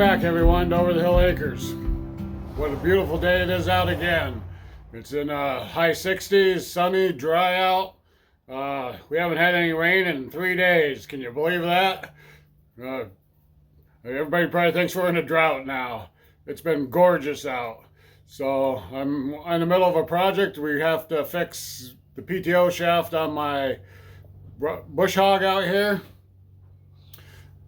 back, everyone, to Over the Hill Acres. What a beautiful day it is out again. It's in high 60s, sunny, dry out. We haven't had any rain in 3 days. Can you believe that? Everybody probably thinks we're in a drought now. It's been gorgeous out. So I'm in the middle of a project. We have to fix the PTO shaft on my Bush Hog out here.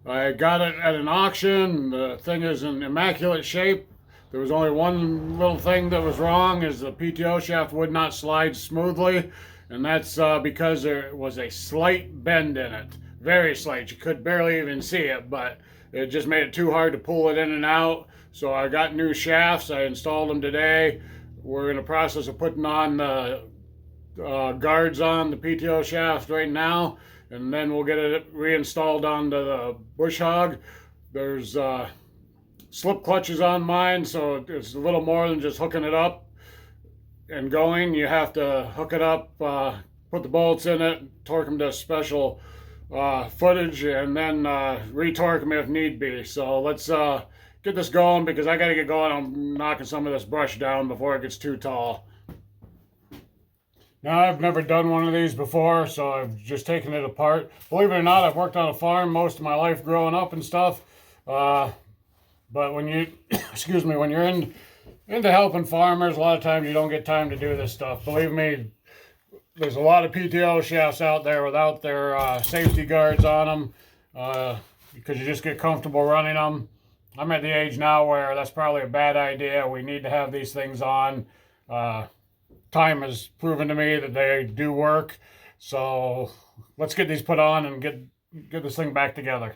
I got it at an auction. The thing is in immaculate shape. There was only one little thing that was wrong, is the PTO shaft would not slide smoothly, and that's because there was a slight bend in it. Very slight. You could barely even see it, but it just made it too hard to pull it in and out. So I got new shafts. I installed them today. We're in the process of putting on the guards on the PTO shaft right now, and then we'll get it reinstalled onto the Bush Hog. There's slip clutches on mine, so it's a little more than just hooking it up and going. You have to hook it up, put the bolts in it, torque them to special footage, and then retorque them if need be. So let's get this going, because I got to get going. I'm knocking some of this brush down before it gets too tall. Now, I've never done one of these before, so I've just taken it apart. Believe it or not, I've worked on a farm most of my life growing up and stuff. But when you, when you're into helping farmers, a lot of times you don't get time to do this stuff. Believe me, there's a lot of PTO shafts out there without their safety guards on them, because you just get comfortable running them. I'm at the age now where that's probably a bad idea. We need to have these things on. Time has proven to me that they do work. So let's get these put on and get this thing back together.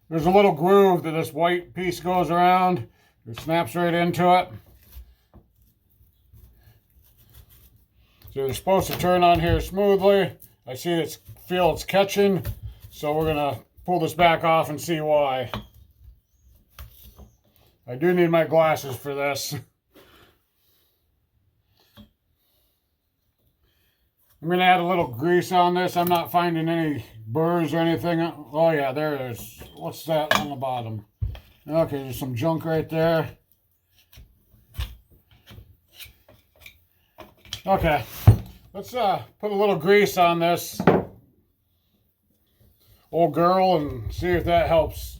There's a little groove that this white piece goes around. It snaps right into it. So they're supposed to turn on here smoothly. I see feel it's catching, so we're gonna pull this back off and see why. I do need my glasses for this. I'm going to add a little grease on this. I'm not finding any burrs or anything. Oh yeah, there it is. What's that on the bottom? Okay, there's some junk right there. Okay, let's put a little grease on this old girl and see if that helps.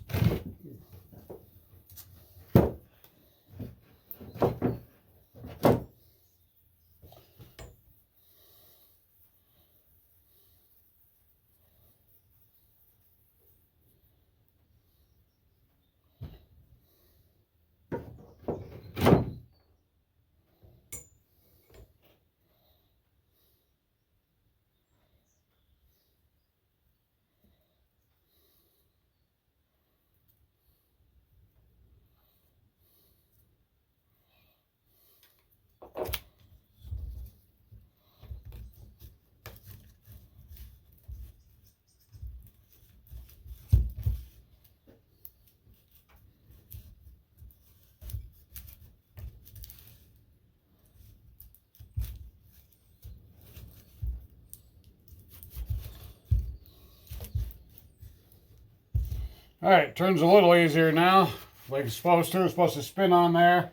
All right, turns a little easier now, like it's supposed to. It's supposed to spin on there.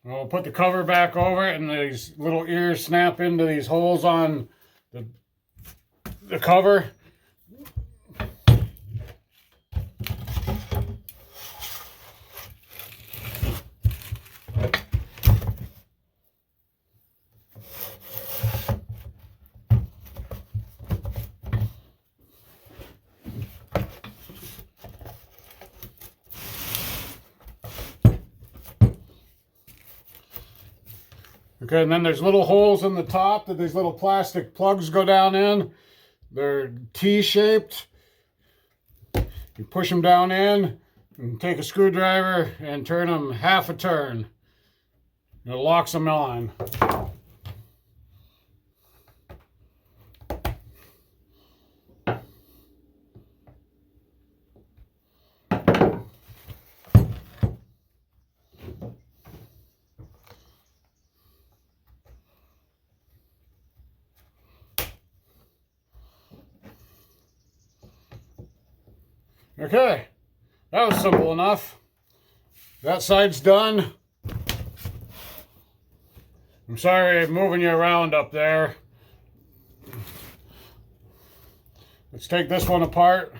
We'll put the cover back over it, and these little ears snap into these holes on the cover. Okay, and then there's little holes in the top that these little plastic plugs go down in. They're T-shaped. You push them down in and take a screwdriver and turn them half a turn. It locks them on. Okay, that was simple enough. That side's done. I'm sorry I'm moving you around up there. Let's take this one apart.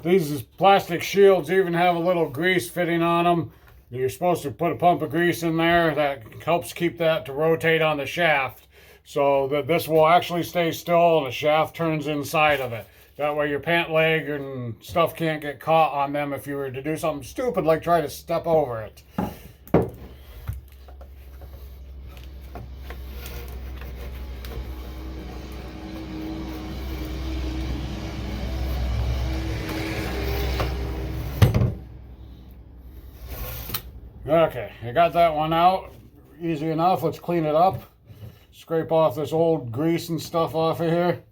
These plastic shields even have a little grease fitting on them. You're supposed to put a pump of grease in there that helps keep that to rotate on the shaft, so that this will actually stay still and the shaft turns inside of it. That way your pant leg and stuff can't get caught on them if you were to do something stupid like try to step over it. Okay, I got that one out. Easy enough. Let's clean it up. Scrape off this old grease and stuff off of here.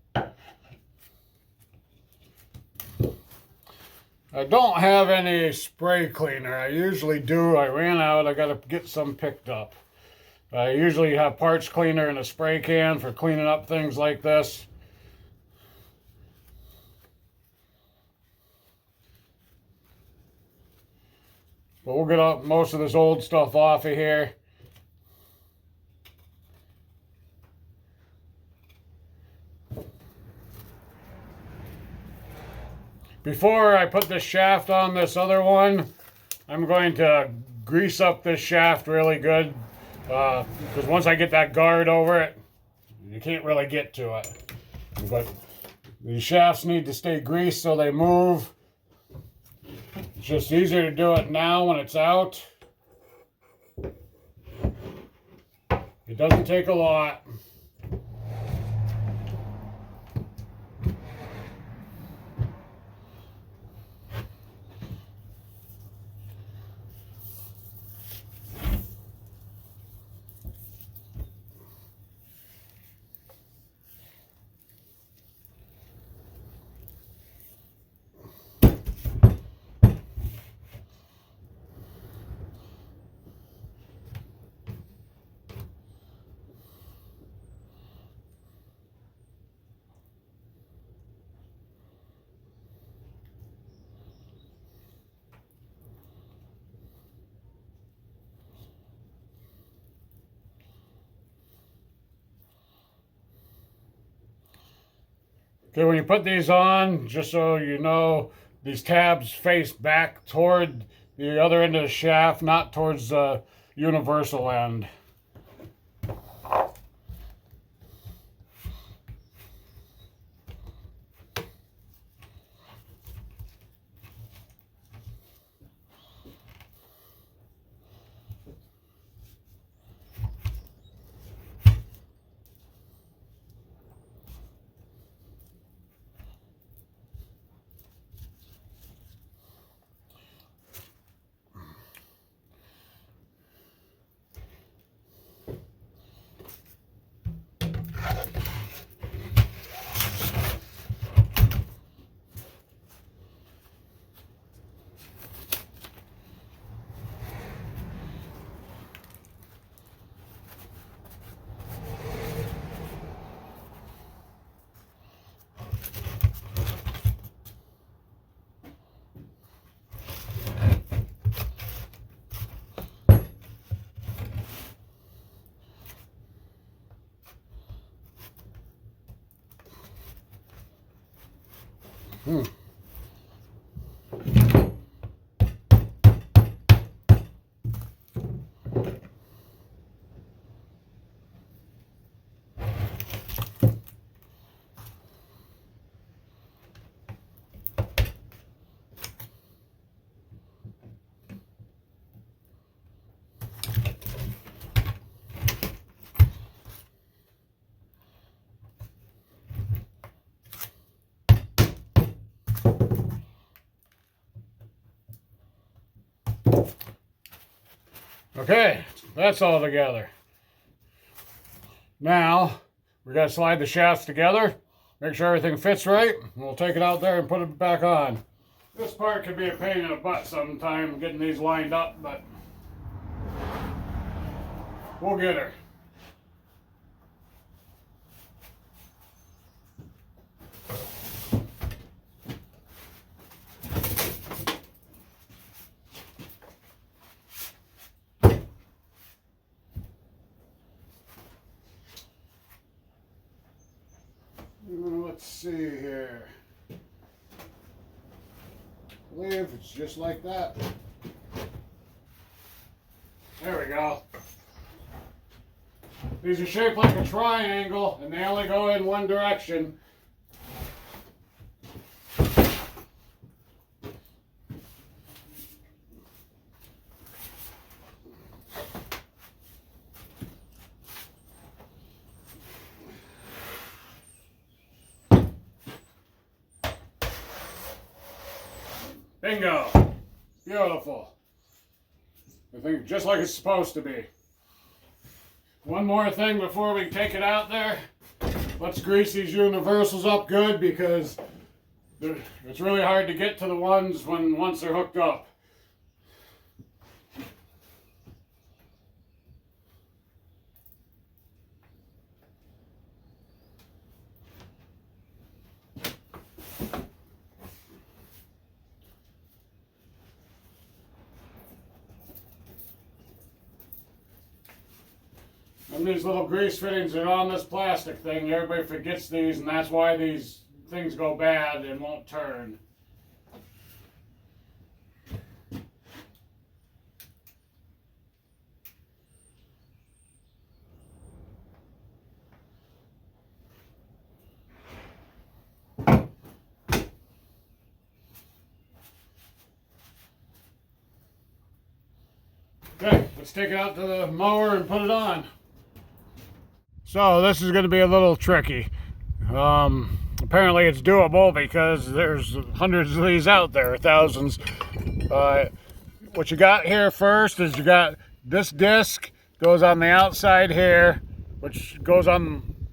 I don't have any spray cleaner. I usually do. I ran out. I got to get some picked up. I usually have parts cleaner in a spray can for cleaning up things like this. But we'll get up most of this old stuff off of here. Before I put the shaft on this other one, I'm going to grease up this shaft really good. Because once I get that guard over it, you can't really get to it. But these shafts need to stay greased so they move. It's just easier to do it now when it's out. It doesn't take a lot. Okay, when you put these on, just so you know, these tabs face back toward the other end of the shaft, not towards the universal end. Okay, that's all together. Now, we got to slide the shafts together, make sure everything fits right, and we'll take it out there and put it back on. This part can be a pain in the butt sometime, getting these lined up, but we'll get her. Let's see here. I believe it's just like that. There we go. These are shaped like a triangle and they only go in one direction. Bingo! Beautiful. I think just like it's supposed to be. One more thing before we take it out there. Let's grease these universals up good because it's really hard to get to the ones once they're hooked up. And these little grease fittings are on this plastic thing. Everybody forgets these, and that's why these things go bad and won't turn. Okay, let's take it out to the mower and put it on. So this is going to be a little tricky. Apparently it's doable because there's hundreds of these out there, thousands. What you got here first is you got this disc goes on the outside here, which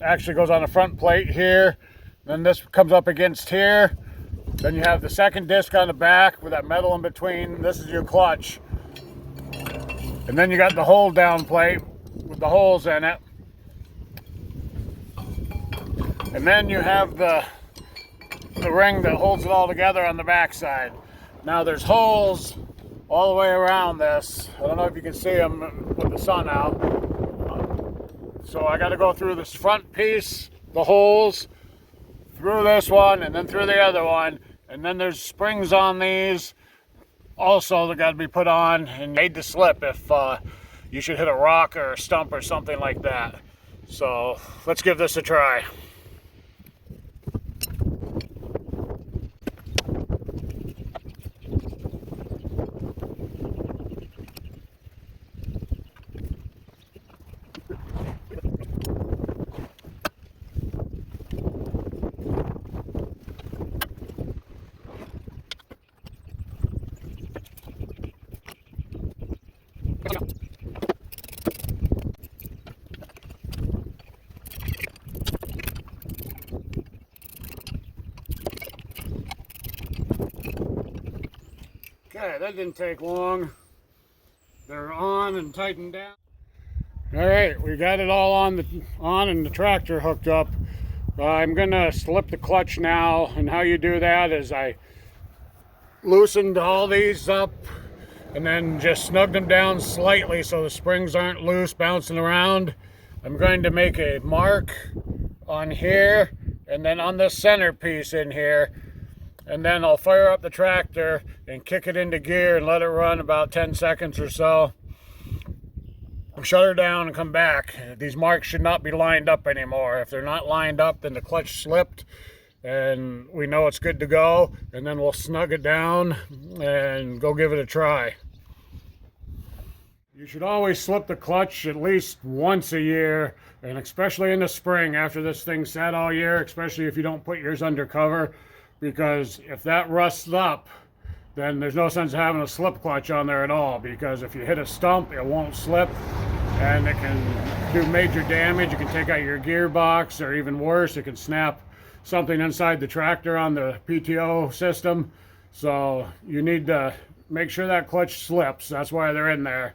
actually goes on the front plate here. Then this comes up against here. Then you have the second disc on the back with that metal in between. This is your clutch. And then you got the hold down plate with the holes in it. And then you have the ring that holds it all together on the back side. Now there's holes all the way around this. I don't know if you can see them with the sun out. So I got to go through this front piece, the holes, through this one, and then through the other one. And then there's springs on these also that got to be put on and made to slip if you should hit a rock or a stump or something like that. So let's give this a try. Okay, that didn't take long. They're on and tightened down. All right, we got it all on and the tractor hooked up. I'm gonna slip the clutch now, and how you do that is I loosened all these up and then just snugged them down slightly so the springs aren't loose bouncing around. I'm going to make a mark on here and then on this center piece in here, and then I'll fire up the tractor and kick it into gear and let it run about 10 seconds or so. Shut her down and come back. These marks should not be lined up anymore. If they're not lined up, then the clutch slipped and we know it's good to go, and then we'll snug it down and go give it a try. You should always slip the clutch at least once a year, and especially in the spring after this thing sat all year, especially if you don't put yours under cover, because if that rusts up, then there's no sense of having a slip clutch on there at all, because if you hit a stump, it won't slip and it can do major damage. It can take out your gearbox, or even worse, it can snap something inside the tractor on the PTO system. So you need to make sure that clutch slips. That's why they're in there.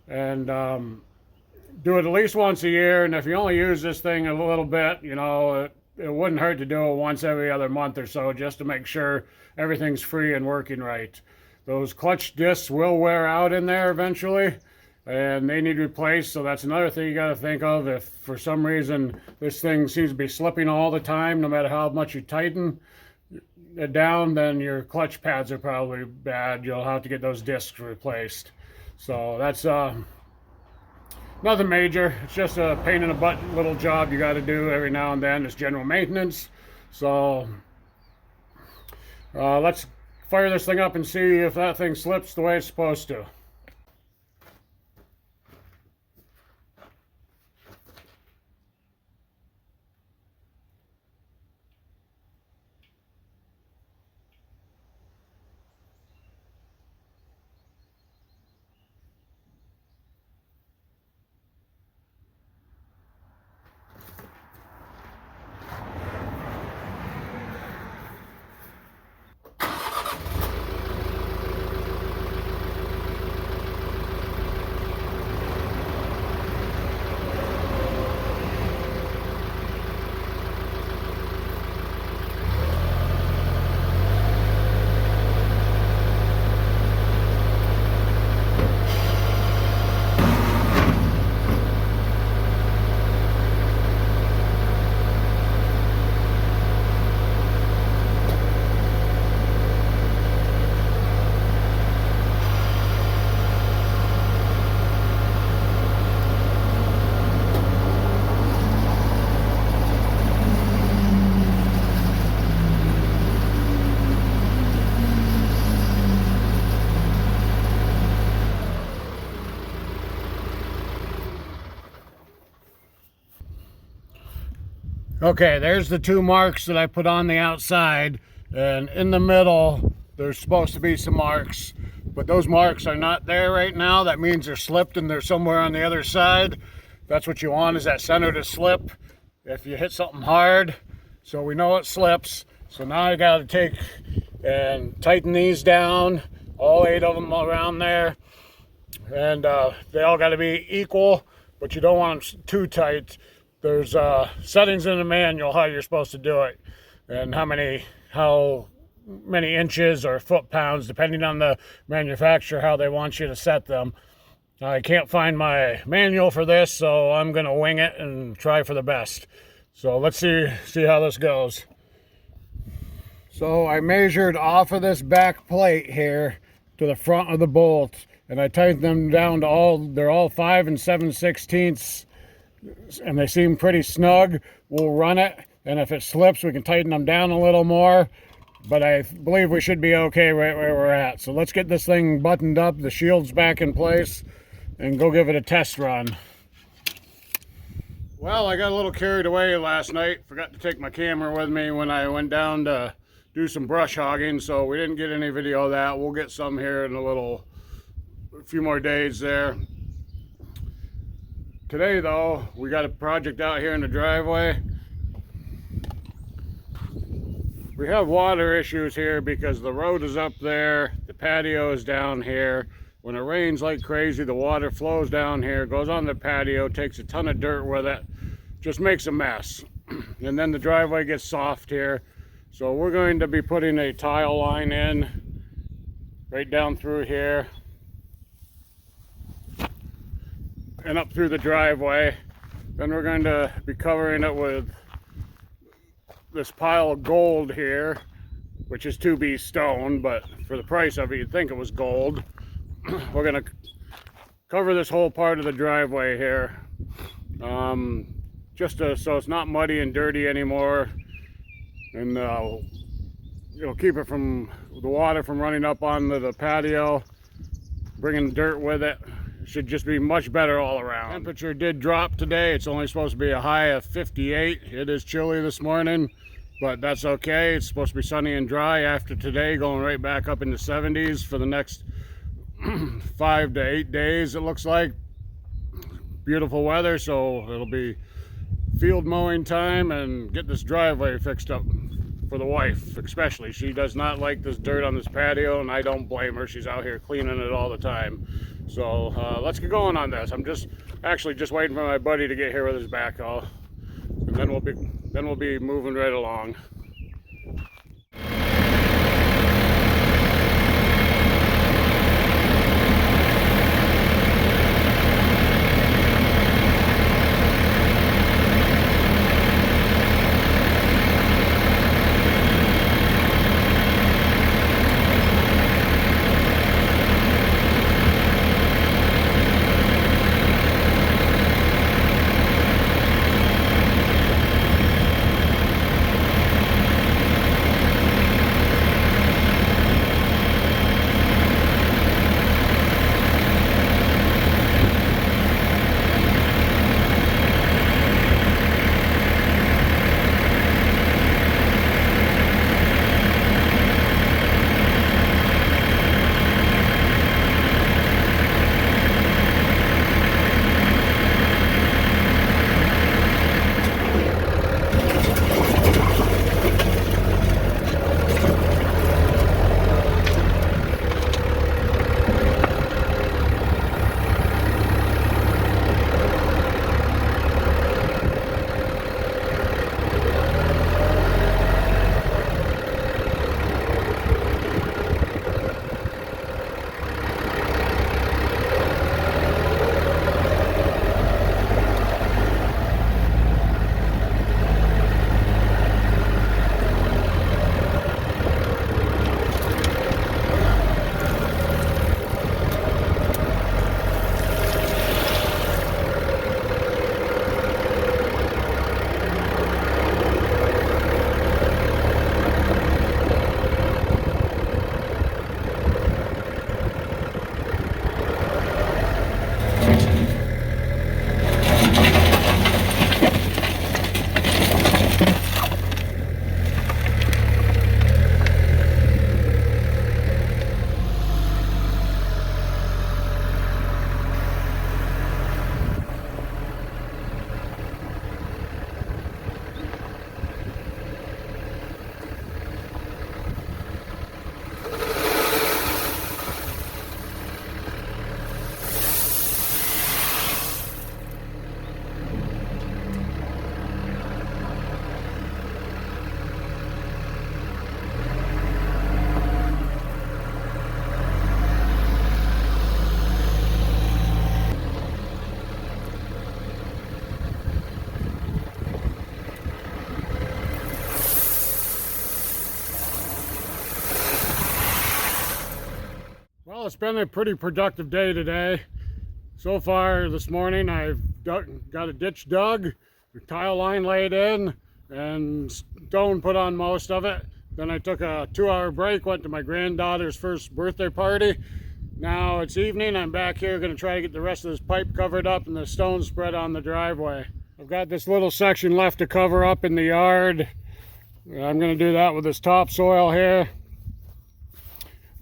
And do it at least once a year. And if you only use this thing a little bit, you know, it wouldn't hurt to do it once every other month or so, just to make sure everything's free and working right. Those clutch discs will wear out in there eventually, and they need replaced. So that's another thing you got to think of. If for some reason this thing seems to be slipping all the time, no matter how much you tighten it down, then your clutch pads are probably bad. You'll have to get those discs replaced. So that's nothing major. It's just a pain in the butt little job you got to do every now and then. It's general maintenance. So let's fire this thing up and see if that thing slips the way it's supposed to. Okay, there's the two marks that I put on the outside, and in the middle there's supposed to be some marks, but those marks are not there right now. That means they're slipped and they're somewhere on the other side. That's what you want, is that center to slip if you hit something hard, so we know it slips. So now I got to take and tighten these down, all 8 of them around there, and they all got to be equal, but you don't want them too tight. There's settings in the manual how you're supposed to do it, and how many inches or foot-pounds, depending on the manufacturer, how they want you to set them. I can't find my manual for this, so I'm going to wing it and try for the best. So let's see how this goes. So I measured off of this back plate here to the front of the bolt, and I tightened them down to they're all 5 7/16, and they seem pretty snug. We'll run it, and if it slips, we can tighten them down a little more, but I believe we should be okay right where we're at. So let's get this thing buttoned up, the shield's back in place, and go give it a test run. Well, I got a little carried away last night. Forgot to take my camera with me when I went down to do some brush hogging, so we didn't get any video of that. We'll get some here in a few more days there. Today though, we got a project out here in the driveway. We have water issues here because the road is up there, the patio is down here. When it rains like crazy, the water flows down here, goes on the patio, takes a ton of dirt with it, just makes a mess. And then the driveway gets soft here. So we're going to be putting a tile line in right down through here and up through the driveway. Then we're going to be covering it with this pile of gold here, which is 2B stone, but for the price of it, you'd think it was gold. We're going to cover this whole part of the driveway here, so it's not muddy and dirty anymore, and it'll keep it from the water from running up onto the patio, bringing dirt with it. Should just be much better all around. Temperature did drop today. It's only supposed to be a high of 58. It is chilly this morning, but that's okay. It's supposed to be sunny and dry after today, going right back up in the 70s for the next 5 to 8 days, it looks like. Beautiful weather, so it'll be field mowing time and get this driveway fixed up for the wife, especially. She does not like this dirt on this patio, and I don't blame her. She's out here cleaning it all the time. So let's get going on this. I'm just waiting for my buddy to get here with his backhoe, and then we'll be moving right along. Well, it's been a pretty productive day today. So far this morning I've got a ditch dug, a tile line laid in, and stone put on most of it. Then I took a 2-hour break, went to my granddaughter's first birthday party. Now it's evening, I'm back here going to try to get the rest of this pipe covered up and the stone spread on the driveway. I've got this little section left to cover up in the yard. I'm going to do that with this topsoil here.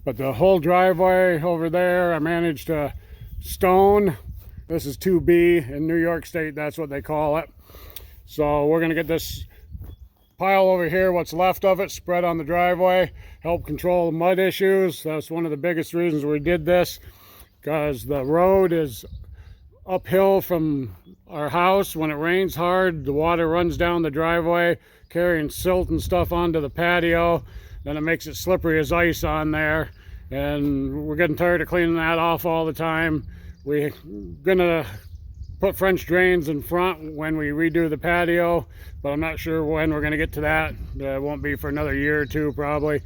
But the whole driveway over there, I managed to stone. This is 2B in New York State, that's what they call it. So we're gonna get this pile over here, what's left of it, spread on the driveway, help control the mud issues. That's one of the biggest reasons we did this, because the road is uphill from our house. When it rains hard, the water runs down the driveway, carrying silt and stuff onto the patio. Then it makes it slippery as ice on there, and we're getting tired of cleaning that off all the time. We're gonna put French drains in front when we redo the patio, but I'm not sure when we're gonna get to that. It won't be for another year or two probably.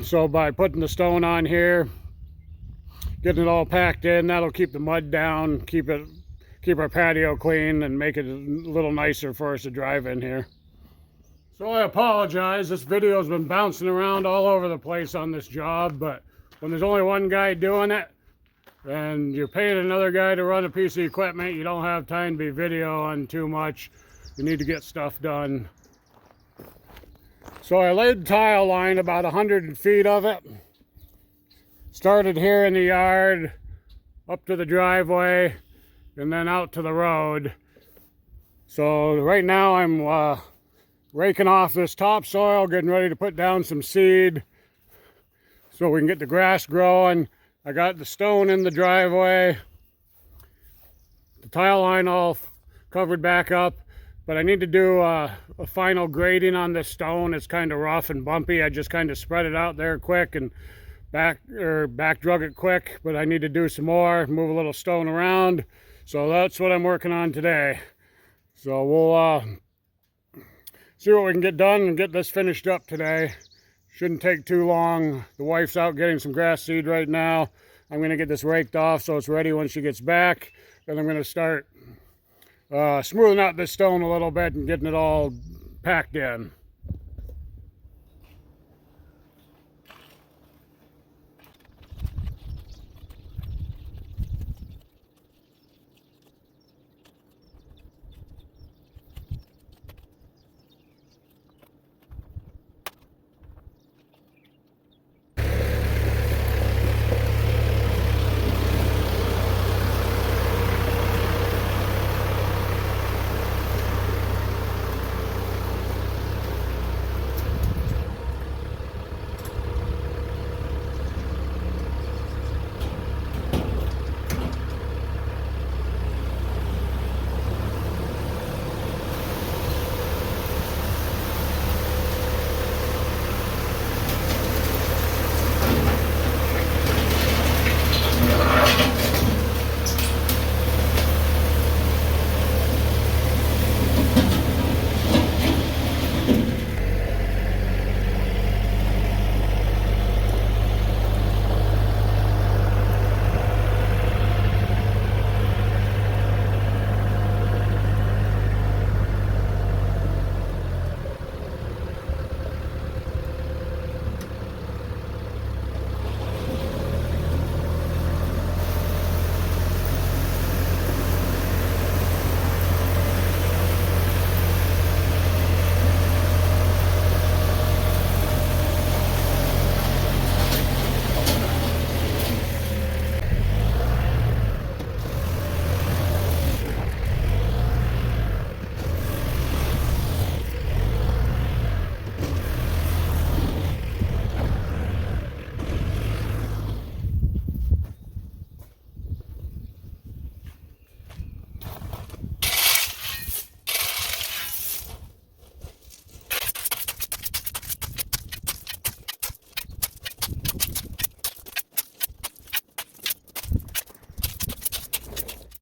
So by putting the stone on here, getting it all packed in, that'll keep the mud down, keep our patio clean, and make it a little nicer for us to drive in here. So I apologize, this video's been bouncing around all over the place on this job, but when there's only one guy doing it, and you're paying another guy to run a piece of equipment, you don't have time to be videoing too much. You need to get stuff done. So I laid tile line about 100 feet of it. Started here in the yard, up to the driveway, and then out to the road. So right now I'm raking off this topsoil, getting ready to put down some seed so we can get the grass growing. I got the stone in the driveway, the tile line all covered back up, but I need to do a final grading on this stone. It's kind of rough and bumpy. I just kind of spread it out there quick and back drug it quick, but I need to do some more, move a little stone around. So that's what I'm working on today. So we'll see what we can get done and get this finished up today. Shouldn't take too long. The wife's out getting some grass seed right now. I'm going to get this raked off so it's ready when she gets back. Then I'm going to start smoothing out this stone a little bit and getting it all packed in.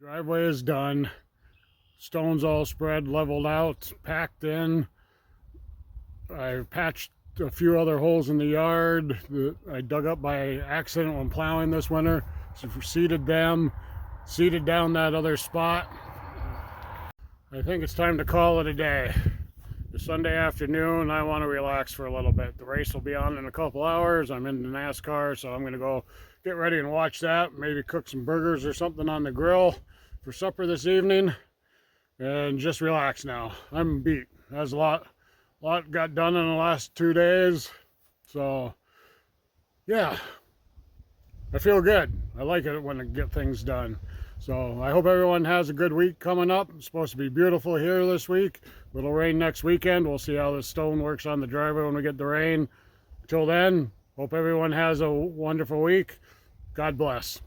Driveway is done. Stones all spread, leveled out, packed in. I patched a few other holes in the yard that I dug up by accident when plowing this winter. So seeded them, seeded down that other spot. I think it's time to call it a day. It's Sunday afternoon. I want to relax for a little bit. The race will be on in a couple hours. I'm in the NASCAR, so I'm going to go get ready and watch that. Maybe cook some burgers or something on the grill for supper this evening, and just relax now. I'm beat. There's a lot got done in the last 2 days, so yeah, I feel good. I like it when I get things done. So I hope everyone has a good week coming up. It's supposed to be beautiful here this week. Little rain next weekend. We'll see how the stone works on the driveway when we get the rain. Until then, hope everyone has a wonderful week. God bless.